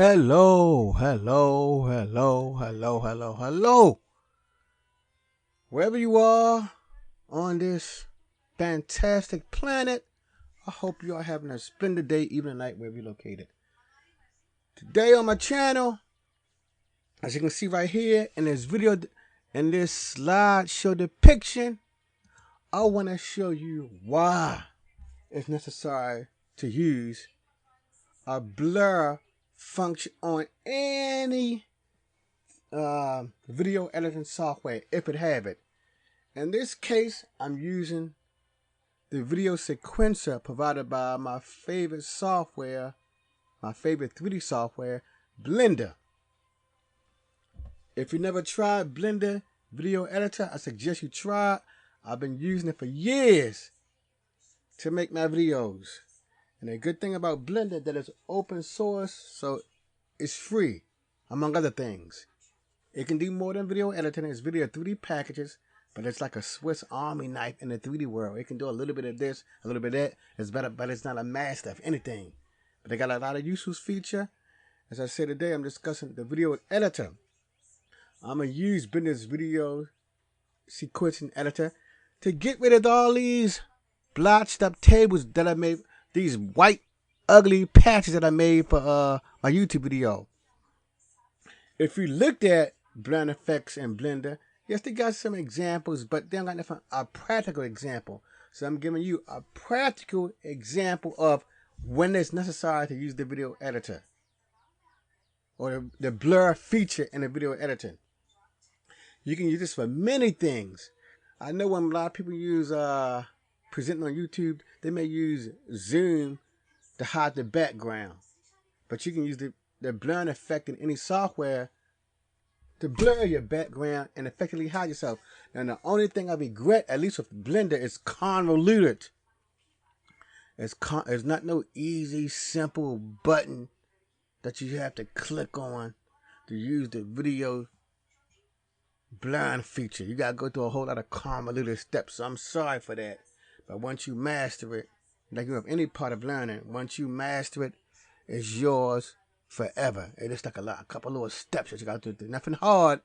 Hello, hello, hello, hello, hello, hello. Wherever you are on this fantastic planet, I hope you are having a splendid day, even night, wherever you're located. Today on my channel, as you can see right here in this video, in this slideshow depiction, I want to show you why it's necessary to use a blur function on any video editing software if it have it. In this case, I'm using the video sequencer provided by my favorite software, my favorite 3D software, Blender. If you never tried Blender video editor, I suggest you try it. I've been using it for years to make my videos. And the good thing about Blender that it's open source, so it's free, among other things. It can do more than video editing. It's video 3D packages, but it's like a Swiss Army knife in the 3D world. It can do a little bit of this, a little bit of that. It's better, but it's not a master of anything. But they got a lot of useful feature. As I said today, I'm discussing the video editor. I'm going to use Blender's video sequencing editor to get rid of all these blotched up tables that I made, these white, ugly patches that I made for my YouTube video. If you looked at blend effects in Blender, yes, they got some examples, but they don't got a practical example. So I'm giving you a practical example of when it's necessary to use the video editor or the blur feature in the video editing. You can use this for many things. I know when a lot of people use presenting on YouTube, they may use zoom to hide the background, but you can use the blurring effect in any software to blur your background and effectively hide yourself. And the only thing I regret, at least with Blender, is convoluted. It's not no easy, simple button that you have to click on to use the video blurring feature. You gotta go through a whole lot of convoluted steps. So I'm sorry for that. But once you master it, like you have any part of learning, once you master it, it's yours forever. It is like a couple little steps that you got to do. Nothing hard,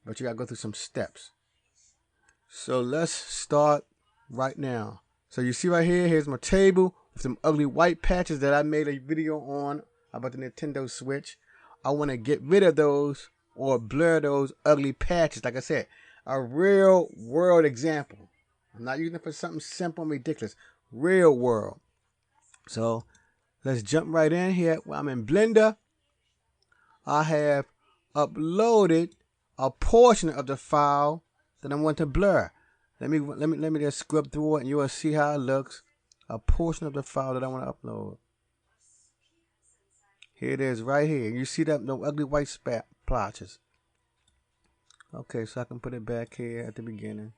but you got to go through some steps. So let's start right now. So you see right here, here's my table with some ugly white patches that I made a video on about the Nintendo Switch. I want to get rid of those or blur those ugly patches. Like I said, a real world example. I'm not using it for something simple and ridiculous. Real world. So let's jump right in here. I'm in Blender. I have uploaded a portion of the file that I want to blur. Let me just scrub through it and you will see how it looks. A portion of the file that I want to upload. Here it is right here. You see that no ugly white splotches. Okay, so I can put it back here at the beginning.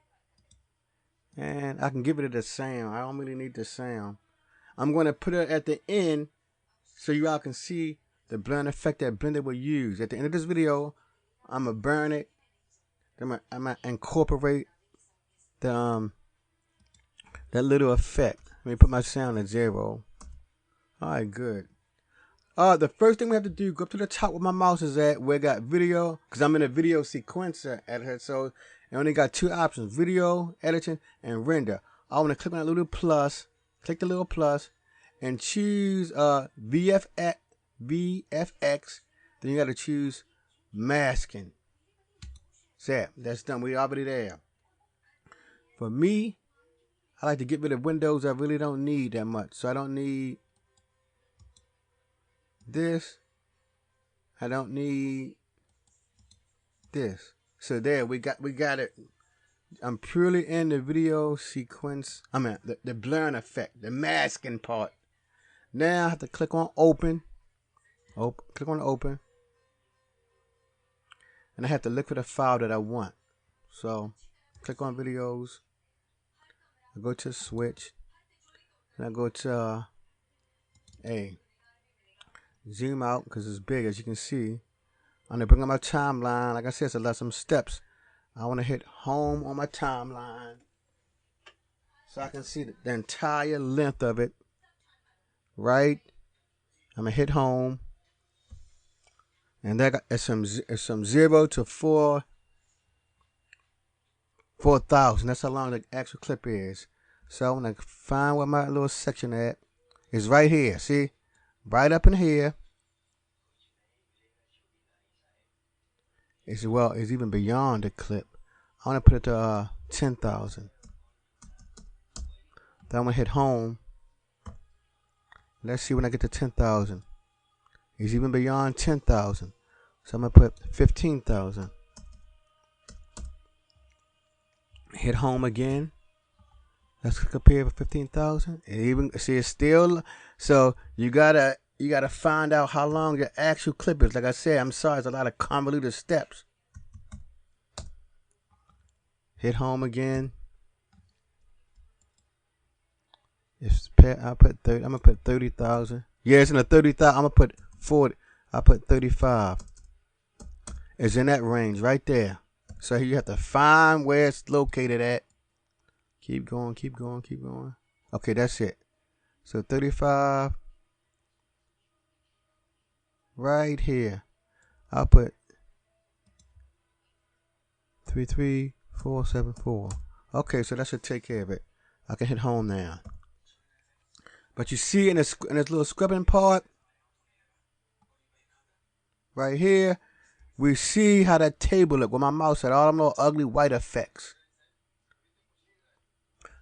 And I can give it a sound. I don't really need the sound. I'm going to put it at the end so you all can see the blend effect that Blender will use. At the end of this video, I'm going to burn it. I'm going to incorporate the that little effect. Let me put my sound at 0. Alright, good. The first thing we have to do, go up to the top where my mouse is at, where I got video, because I'm in a video sequencer editor, so I only got 2 options, video, editing, and render. I want to click on that little plus, click the little plus, and choose VFX, then you got to choose masking. That's done, we're already there. For me, I like to get rid of windows I really don't need that much, so I don't need this. I don't need this. So there, we got it. I'm purely in the video sequence. I mean the blurring effect, the masking part. Now I have to click on open. Click on open. And I have to look for the file that I want. So click on videos. I go to switch. And I go to zoom out because it's big, as you can see. I'm gonna bring up my timeline. Like I said, it's some steps. I want to hit home on my timeline so I can see the entire length of it right I'm gonna hit home, and that got it's from 0 to 4,000. That's how long the actual clip is. So I'm gonna find where my little section at. It's right here. See, right up in here. It's even beyond the clip. I want to put it to 10,000. Then I'm gonna hit home. Let's see when I get to 10,000. It's even beyond 10,000. So I'm gonna put 15,000. Hit home again. Let's click up here for 15,000. Even see it's still. So you gotta find out how long your actual clip is. Like I said, I'm sorry, it's a lot of convoluted steps. Hit home again. I put 30. I'm gonna put 30,000. Yeah, it's in the 30,000. I'm gonna put 40. I put 35. It's in that range right there. So you have to find where it's located at. Keep going, keep going, keep going. Okay, that's it. So 35. Right here. I'll put 33474. Okay, so that should take care of it. I can hit home now. But you see in this little scrubbing part right here, we see how that table look with my mouse had all them little ugly white effects.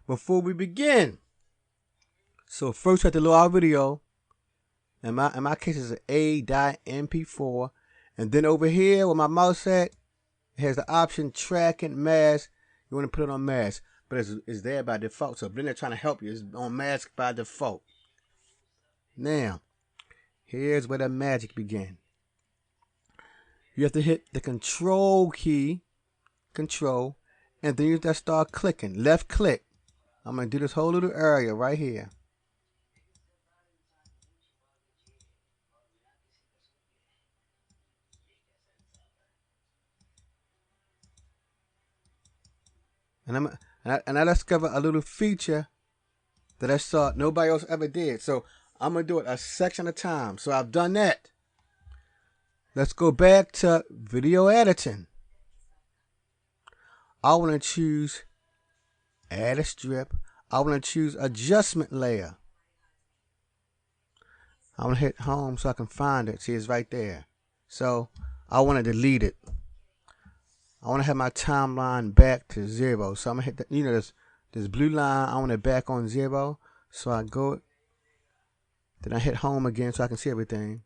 Before we begin, so first we have to load our video. In my case it's an A.MP4, and then over here where my mouse at, it has the option track and mask. You want to put it on mask, but it's there by default. So Blender trying to help you. It's on mask by default. Now, here's where the magic begins. You have to hit the control key, control, and then you just start clicking. Left click. I'm going to do this whole little area right here. And I discovered a little feature that I saw nobody else ever did. So I'm going to do it a section at a time. So I've done that. Let's go back to video editing. I want to choose add a strip. I want to choose adjustment layer. I want to hit home so I can find it. See, it's right there. So I want to delete it. I want to have my timeline back to 0. So I'm going to hit the, this blue line. I want it back on 0. So I go, then I hit home again so I can see everything.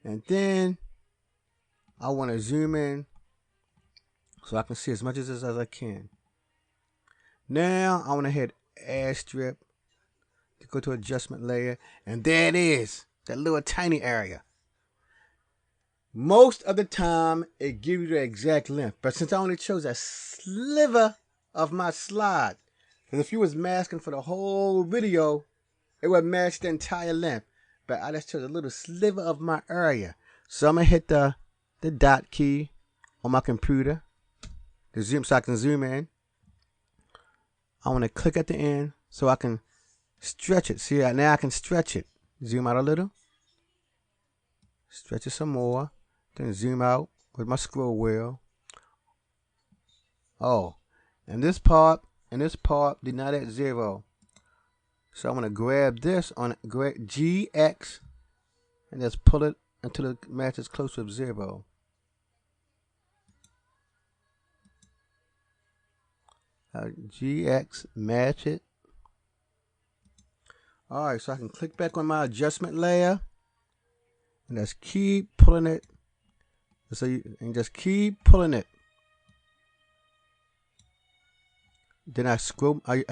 And then I want to zoom in so I can see as much as this as I can. Now I want to hit add strip to go to adjustment layer, and there it is, that little tiny area. Most of the time it gives you the exact length, but since I only chose a sliver of my slide, because if you was masking for the whole video, it would match the entire length. But I just chose a little sliver of my area. So I'm gonna hit the dot key on my computer to zoom so I can zoom in. I want to click at the end so I can stretch it. See, now I can stretch it. Zoom out a little. Stretch it some more. Then zoom out with my scroll wheel. Oh, and this part did not at 0. So I'm going to grab this on GX and just pull it until it matches close to 0. GX, match it. Alright, so I can click back on my adjustment layer and just keep pulling it. So just keep pulling it. Then I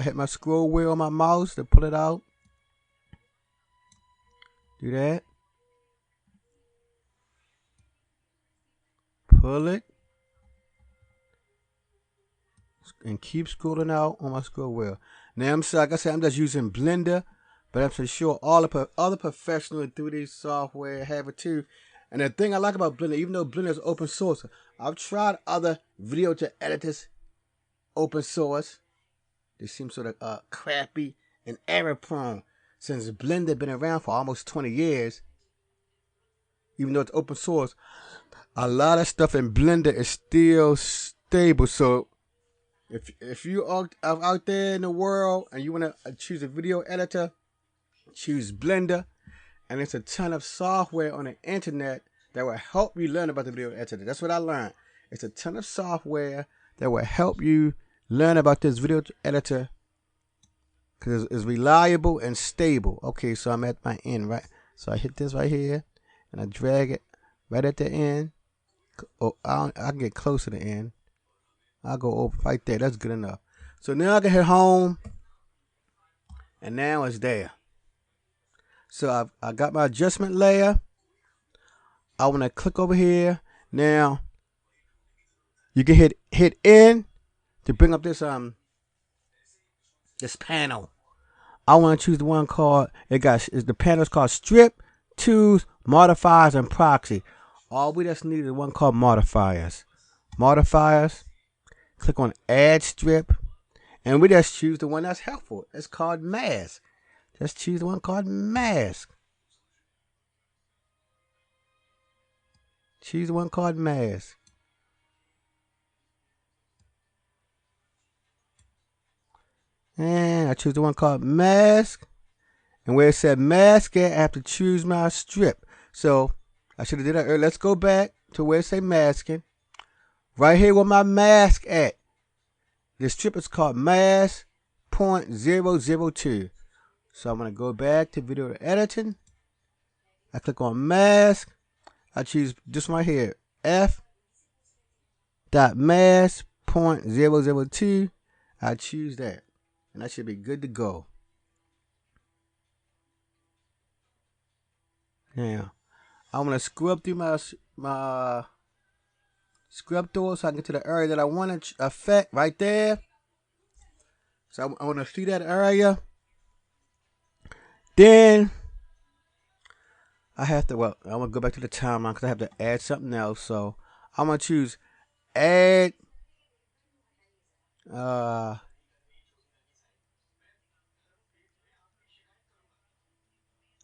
hit my scroll wheel on my mouse to pull it out. Do that. Pull it. And keep scrolling out on my scroll wheel. Now like I said, I'm just using Blender, but I'm for sure all the other professional 3D software have it too. And the thing I like about Blender, even though Blender is open source, I've tried other video editors open source. They seem sort of crappy and error prone. since Blender been around for almost 20 years, even though it's open source, a lot of stuff in Blender is still stable. So if you are out there in the world and you want to choose a video editor, choose Blender. And there's a ton of software on the internet that will help you learn about the video editor. That's what I learned. It's a ton of software that will help you learn about this video editor because it's reliable and stable. Okay, so I'm at my end, right? So I hit this right here and I drag it right at the end. Oh, I can get close to the end. I'll go over right there. That's good enough. So now I can hit home and now it's there. So I got my adjustment layer. I want to click over here. Now you can hit N to bring up this panel. I want to choose the one called the panel's called Strip, Tools, Modifiers, and Proxy. All we just need is one called Modifiers. Modifiers. Click on Add Strip, and we just choose the one that's helpful. It's called Mask. Just choose the one called Mask. Choose the one called Mask. And I choose the one called Mask. And where it said Mask, I have to choose my strip. So I should have did that earlier. Let's go back to where it say Masking. Right here where my mask at. The strip is called Mask 0.002. So I'm going to go back to video editing. I click on Mask. I choose this one right here. F.mask 0.002. I choose that. And I should be good to go. Now, I'm going to scrub through my scrub through so I can get to the area that I want to affect right there. So I want to see that area. Then I have to, I'm going to go back to the timeline because I have to add something else. So I'm going to choose add.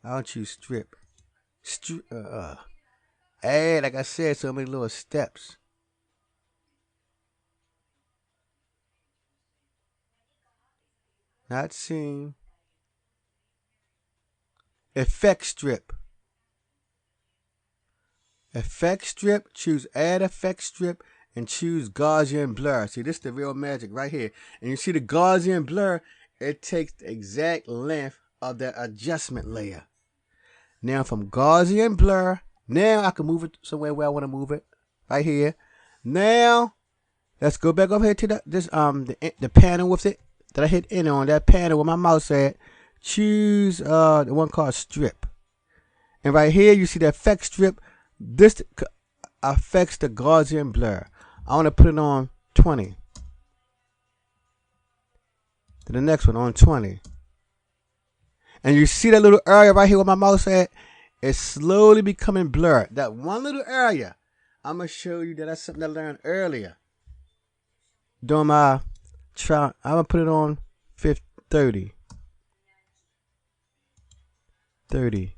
I'll choose strip. Add, like I said, so many little steps. Not seen. Effect strip. Effect strip. Choose add effect strip and choose Gaussian blur. See, this is the real magic right here. And you see the Gaussian blur, it takes the exact length of the adjustment layer. Now from Gaussian blur, now I can move it somewhere where I want to move it. Right here. Now let's go back up here to the panel with it that I hit in on. That panel where my mouse at. Choose the one called strip. And right here you see the effect strip. This affects the Gaussian blur. I want to put it on 20. To the next one on 20. And you see that little area right here where my mouse at? It's slowly becoming blurred. That one little area. I'm going to show you that that's something I learned earlier. During my trial, I'm going to put it on 30. 30.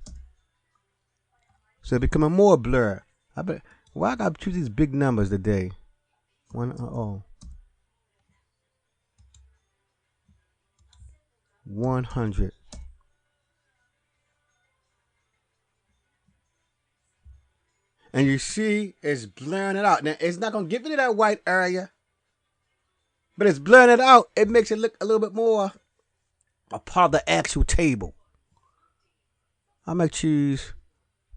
So it's becoming more blurred. Why I got to choose these big numbers today? 100. And you see it's blurring it out. Now it's not going to give it that white area, but it's blurring it out. It makes it look a little bit more a part of the actual table. I'm going to choose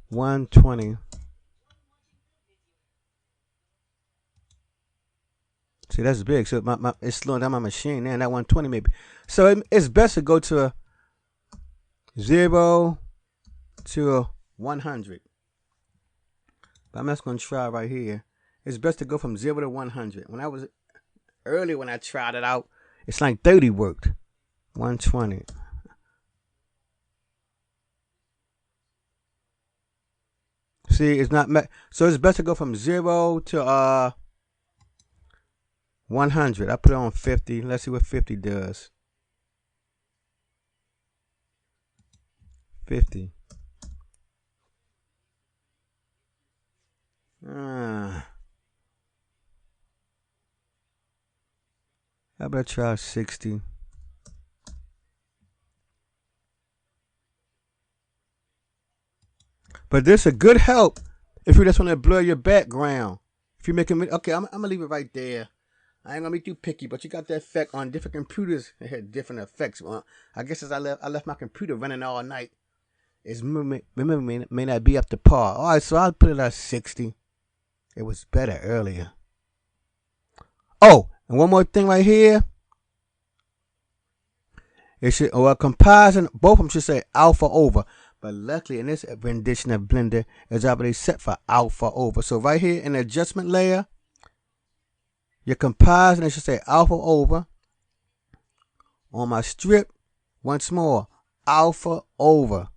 120. See, that's big. So it's slowing down my machine now. That 120 maybe. So it's best to go to 0 to 100. But I'm just going to try right here. It's best to go from 0 to 100. When I tried it out, it's like 30 worked. 120. See, it's not. So it's best to go from 0 to 100. I put it on 50. Let's see what 50 does. 50. How about I try 60? But this is a good help if you just want to blur your background. If you're making, okay, I'm gonna leave it right there. I ain't gonna be too picky, but you got that effect on different computers. It had different effects. Well, I guess as I left my computer running all night. It's may not be up to par. All right, so I'll put it at 60. It was better earlier. Oh, and one more thing right here. It should, or comparison, both of them should say alpha over. But luckily in this rendition of Blender, it's already set for alpha over. So right here in the adjustment layer, your comparison, it should say alpha over. On my strip, once more, alpha over.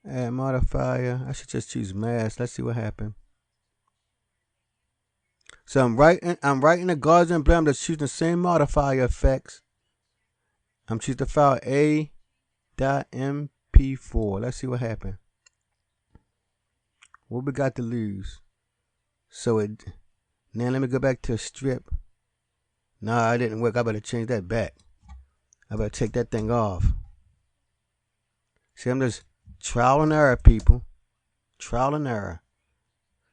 Add modifier. I should just choose mask. Let's see what happens. So I'm writing the Gaussian Blur. I'm just choosing the same modifier effects. I'm choosing the file a.mp4. Let's see what happens. What we got to lose? So it now let me go back to strip. Nah, it didn't work. I better change that back. I better take that thing off. See, I'm just trial and error, people. Trial and error.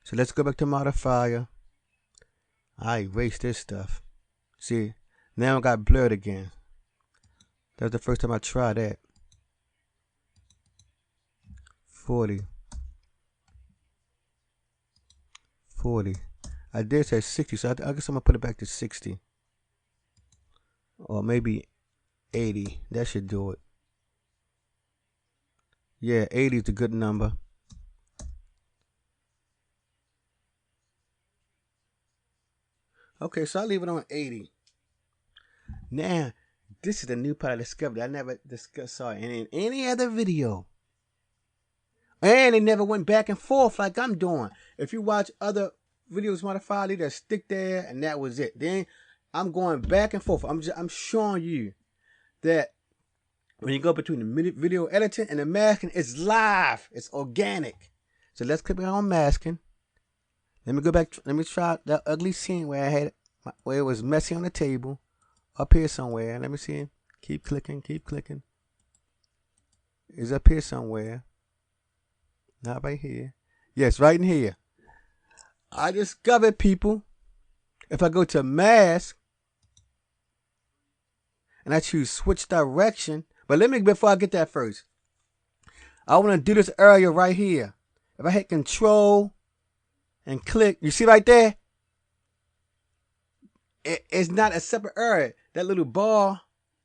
So let's go back to modifier. I erased this stuff. See, now I got blurred again. That was the first time I tried that. 40. I did say 60, so I guess I'm going to put it back to 60. Or maybe 80. That should do it. Yeah, 80 is a good number. Okay, so I'll leave it on 80. Now, this is the new part I discovered. I never saw it in any other video. And it never went back and forth like I'm doing. If you watch other videos modified, they just stick there and that was it. Then I'm going back and forth. I'm showing you that when you go between the video editing and the masking, it's live. It's organic. So let's click on masking. Let me go back. Let me try that ugly scene where I had it, where it was messy on the table. Up here somewhere. Let me see. Keep clicking. Keep clicking. It's up here somewhere. Not right here. Yes, right in here. I discovered, people, if I go to mask and I choose switch direction, but let me, before I get that first, I want to do this area right here. If I hit control and click, you see right there? It's not a separate area. That little bar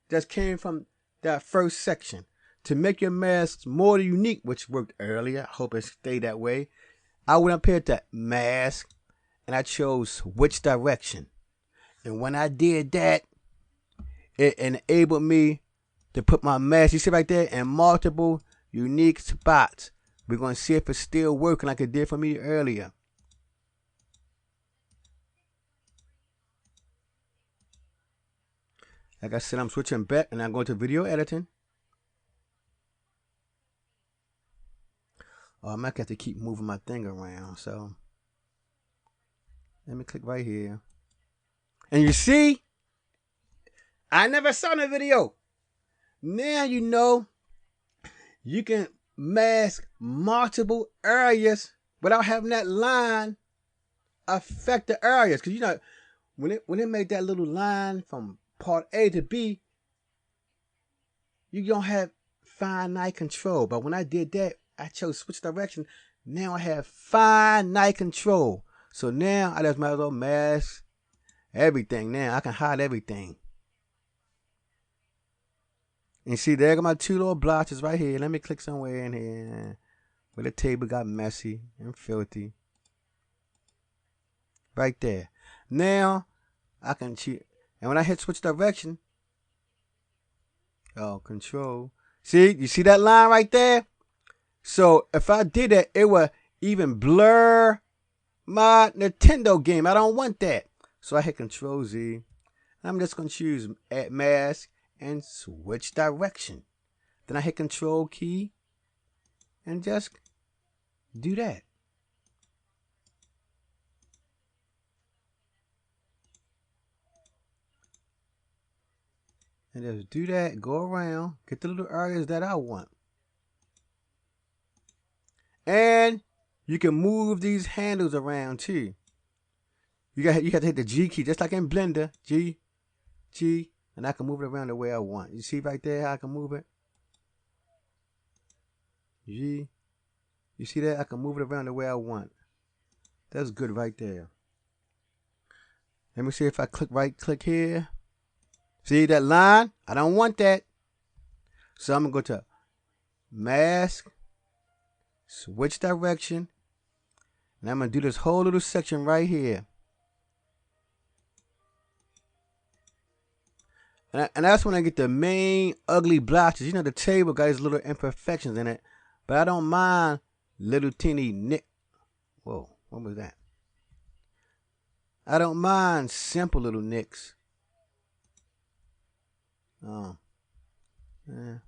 just came from that first section. To make your masks more unique, which worked earlier, I hope it stayed that way, I went up here to mask and I chose switch direction. And when I did that, it enabled me to put my mask, you see right there, in multiple unique spots. We're going to see if it's still working like it did for me earlier. Like I said, I'm switching back and I'm going to video editing. Oh, I might have to keep moving my thing around. So let me click right here. And you see, I never saw in the video. Now you know you can mask multiple areas without having that line affect the areas. Because you know, when it made that little line from part A to B, you don't have finite control. But when I did that, I chose switch direction. Now I have finite control. So now I just might as well mask everything. Now I can hide everything. And see, there go my two little blotches right here. Let me click somewhere in here where the table got messy and filthy. Right there. Now I can choose. And when I hit switch direction, oh, control. See, you see that line right there? So if I did that, it would even blur my Nintendo game. I don't want that. So I hit Control Z. I'm just going to choose add mask and switch direction. Then I hit Control key and just do that. And just do that, go around, get the little areas that I want. And you can move these handles around too. You have to hit the G key, just like in Blender. G, and I can move it around the way I want. You see right there how I can move it? G. You see that? I can move it around the way I want. That's good right there. Let me see if I right-click here. See that line? I don't want that. So I'm going to go to Mask, switch direction, and I'm going to do this whole little section right here. And that's when I get the main ugly blotches. You know, the table got these little imperfections in it. But I don't mind little teeny nick. Whoa, what was that? I don't mind simple little nicks. Oh, yeah.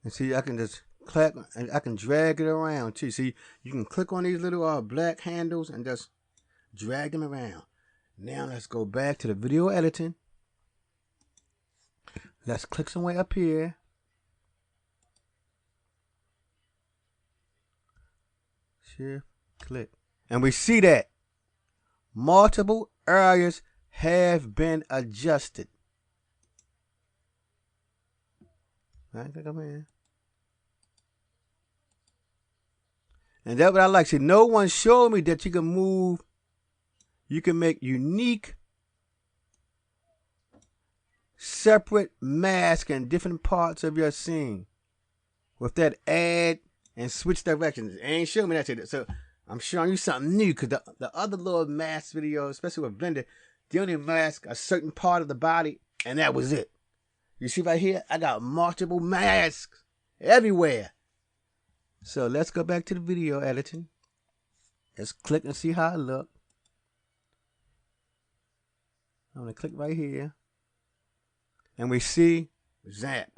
And see, I can just click and I can drag it around too. See, you can click on these little black handles and just drag them around. Now let's go back to the video editing. Let's click somewhere up here. Shift, click. And we see that multiple areas have been adjusted. Right, click up here. And that's what I like. See, no one showed me that you can move. You can make unique, separate masks in different parts of your scene. With that add and switch directions. It ain't showing me that today. So I'm showing you something new. Because the other little mask videos, especially with Blender, they only mask a certain part of the body. And that was it. You see right here? I got multiple masks everywhere. So let's go back to the video editing. Let's click and see how it looks. I'm going to click right here. And we see zap.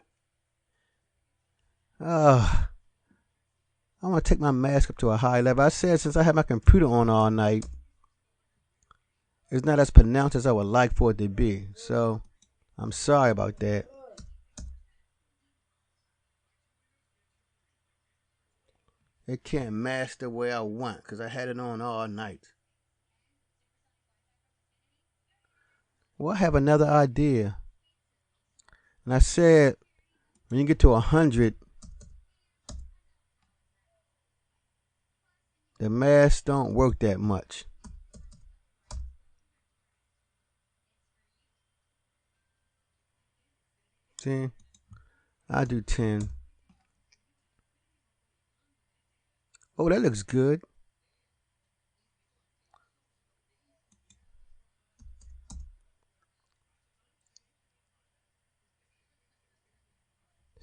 I want to take my mask up to a high level. I said since I had my computer on all night, it's not as pronounced as I would like for it to be. So I'm sorry about that. It can't mask the way I want because I had it on all night. Well, I have another idea. And I said, when you get to 100, the masks don't work that much. See? I do 10. Oh, that looks good.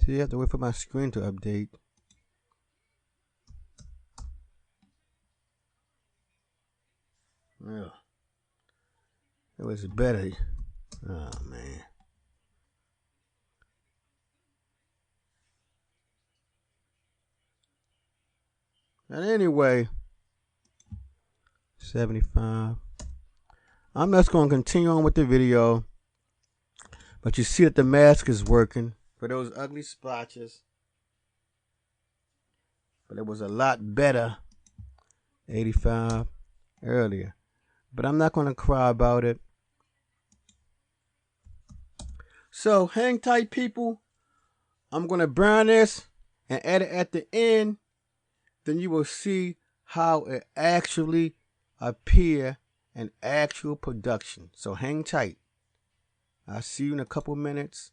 See, you have to wait for my screen to update. Yeah. It was better. Oh, man. And anyway, 75. I'm just going to continue on with the video. But you see that the mask is working for those ugly splotches. But it was a lot better 85 earlier. But I'm not going to cry about it. So hang tight, people. I'm going to burn this and edit at the end. Then you will see how it actually appear in actual production. So hang tight. I'll see you in a couple minutes.